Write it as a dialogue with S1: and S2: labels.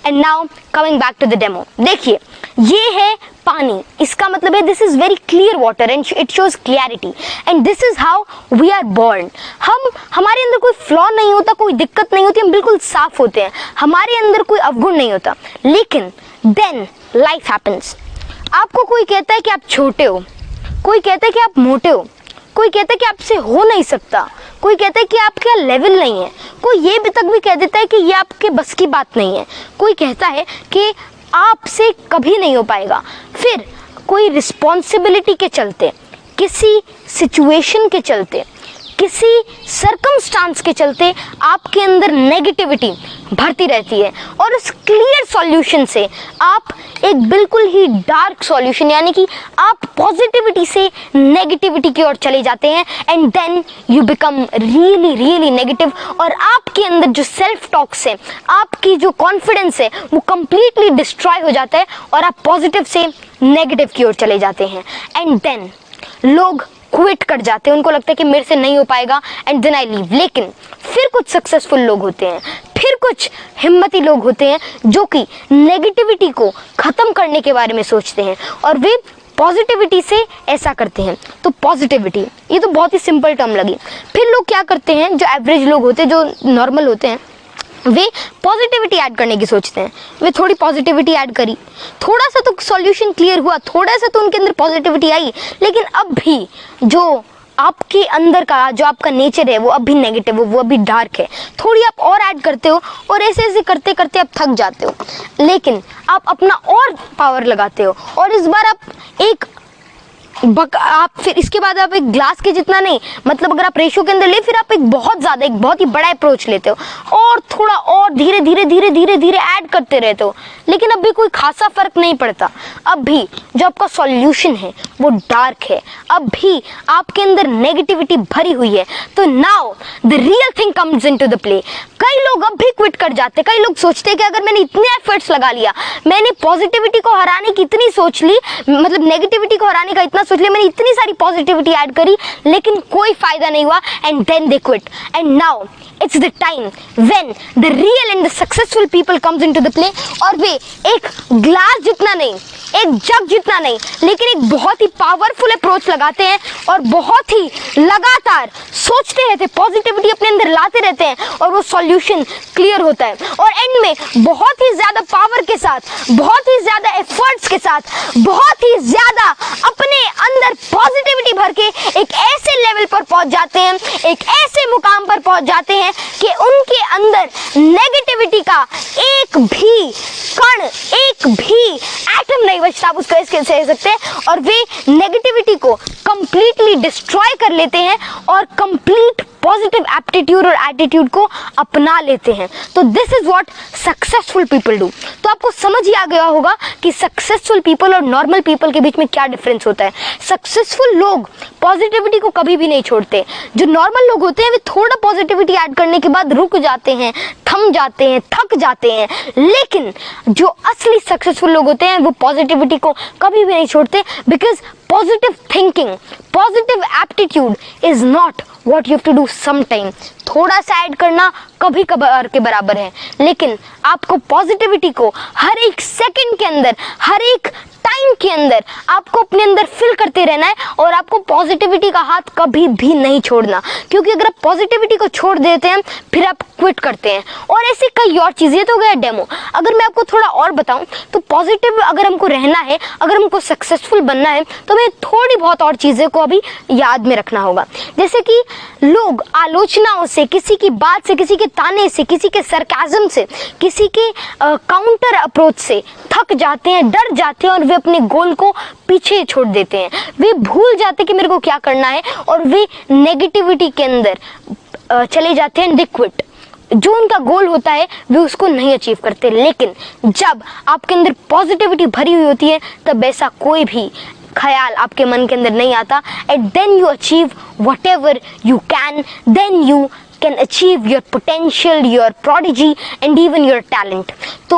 S1: And now coming back to the demo, देखिए ये है पानी, इसका मतलब है this is very clear water and it shows clarity and this is how we are born. हमारे अंदर कोई फ्लॉ नहीं होता, कोई दिक्कत नहीं होती, हम बिल्कुल साफ होते हैं, हमारे अंदर कोई अवगुण नहीं होता। लेकिन देन लाइफ हैपन्स। आपको कोई कहता है कि आप छोटे हो, कोई कहता है कि आप मोटे हो, कोई कहता है कि आपसे हो नहीं सकता, कोई कहता है कि आपका लेवल नहीं है, कोई ये भी तक भी कह देता है कि ये आपके बस की बात नहीं है, कोई कहता है कि आपसे कभी नहीं हो पाएगा। फिर कोई रिस्पॉन्सिबिलिटी के चलते, किसी सिचुएशन के चलते, किसी सर्कमस्टांस के चलते आपके अंदर नेगेटिविटी भरती रहती है और इस क्लियर सॉल्यूशन से आप एक बिल्कुल ही डार्क सॉल्यूशन यानी कि आप पॉजिटिविटी से नेगेटिविटी की ओर चले जाते हैं and then you become really really negative और आपके अंदर जो सेल्फ टॉक्स है, आपकी जो कॉन्फिडेंस है वो कंप्लीटली डिस्ट्रॉय हो जाता है और आप पॉजिटिव से नेगेटिव की ओर चले जाते हैं एंड देन लोग क्विट कर जाते हैं, उनको लगता है कि मेरे से नहीं हो पाएगा एंड देन आई लीव। लेकिन फिर कुछ सक्सेसफुल लोग होते हैं, फिर कुछ हिम्मती लोग होते हैं जो कि नेगेटिविटी को ख़त्म करने के बारे में सोचते हैं और वे पॉजिटिविटी से ऐसा करते हैं। तो पॉजिटिविटी ये तो बहुत ही सिंपल टर्म लगी। फिर लोग क्या करते हैं, जो एवरेज लोग होते हैं, जो नॉर्मल होते हैं, वे पॉजिटिविटी ऐड करने की सोचते हैं। वे थोड़ी पॉजिटिविटी ऐड करी, थोड़ा सा तो सॉल्यूशन क्लियर हुआ, थोड़ा सा तो उनके अंदर पॉजिटिविटी आई, लेकिन अब भी जो आपके अंदर का जो आपका नेचर है वो अब भी नेगेटिव हो, वो अभी डार्क है। थोड़ी आप और ऐड करते हो और ऐसे ऐसे करते करते आप थक जाते हो, लेकिन आप अपना और पावर लगाते हो और इस बार आप आप फिर इसके बाद आप एक ग्लास के जितना नहीं, मतलब अगर आप रेशो के अंदर ले, फिर आप एक बहुत ही बड़ा अप्रोच लेते हो और थोड़ा और धीरे धीरे धीरे धीरे धीरे ऐड करते रहते हो, लेकिन अब भी कोई खासा फर्क नहीं पड़ता। अब भी जो आपका सॉल्यूशन है वो डार्क है, अब भी आपके अंदर नेगेटिविटी भरी हुई है। तो now the real thing comes into the play. कई लोग अब भी क्विट कर जाते, कई लोग सोचते हैं कि अगर मैंने इतने एफर्ट्स लगा लिया, मैंने पॉजिटिविटी को हराने की इतनी सोच ली, मतलब नेगेटिविटी को हराने का इतना सोच लिया, मैंने इतनी सारी पॉजिटिविटी ऐड करी, लेकिन कोई फायदा नहीं हुआ and then they quit. And now it's the time when the real and the successful people comes into the play और वे एक ग्लास जितना नहीं, एक जग जितना नहीं, लेकिन एक बहुत ही पावरफुल अप्रोच लगाते हैं और बहुत ही लगातार सोचते रहते, पॉजिटिविटी अपने अंदर लाते रहते हैं और वो सॉल्यूशन क्लियर होता है और एंड में बहुत ही ज्यादा पावर के साथ, बहुत ही ज्यादा एफर्ट्स के साथ, बहुत ही ज्यादा अपने अंदर पॉजिटिविटी भर के एक ऐसे लेवल पर पहुंच जाते हैं, एक ऐसे मुकाम पर पहुंच जाते हैं कि उनके अंदर नेगेटिविटी का एक भी कण, एक भी एटम नहीं बचता, आप उसको ऐसे कह सकते हैं, और वे नेगेटिविटी को कंप्लीटली डिस्ट्रॉय कर लेते हैं और कंप्लीट पॉजिटिव एप्टीट्यूड और एटीट्यूड को अपना लेते हैं। तो this is what successful people do. तो आपको समझ ही आ गया होगा कि सक्सेसफुल पीपल और नॉर्मल पीपल के बीच में क्या डिफरेंस होता है। सक्सेसफुल लोग पॉजिटिविटी को कभी भी नहीं छोड़ते, जो नॉर्मल लोग होते हैं वे थोड़ा पॉजिटिविटी ऐड करने के बाद रुक जाते हैं, थम जाते हैं, थक जाते हैं, लेकिन जो असली सक्सेसफुल लोग होते हैं वो पॉजिटिविटी को कभी भी नहीं छोड़ते, because positive thinking, positive aptitude is not what you have to do sometime। थोड़ा सा ऐड करना कभी कभार के बराबर है, लेकिन आपको पॉजिटिविटी को हर एक सेकंड के अंदर, हर एक टाइम के अंदर आपको अपने अंदर फिल करते रहना है और आपको पॉजिटिविटी का हाथ कभी भी नहीं छोड़ना, क्योंकि अगर आप पॉजिटिविटी को छोड़ देते हैं फिर आप क्विट करते हैं। और ऐसी कई और चीज़ें, तो गया डेमो। अगर मैं आपको थोड़ा और बताऊं तो पॉजिटिव अगर हमको रहना है, अगर हमको सक्सेसफुल बनना है, तो हमें थोड़ी बहुत और चीज़ें को अभी याद में रखना होगा। जैसे कि लोग आलोचनाओं से, किसी की बात से, किसी के ताने से, किसी के सरकाज़म से, किसी के काउंटर अप्रोच से थक जाते हैं, डर जाते हैं और वे अपने गोल को पीछे छोड़ देते हैं। वे भूल जाते हैं कि मेरे को क्या करना है और वे नेगेटिविटी के अंदर चले जाते हैं, दे क्विट। जो उनका गोल होता है वे उसको नहीं अचीव करते। लेकिन जब आपके अंदर पॉजिटिविटी भरी हुई होती है तब ऐसा कोई भी ख्याल आपके मन के अंदर नहीं आता, and then you achieve whatever you can, then you can achieve your potential, your prodigy and even your talent। तो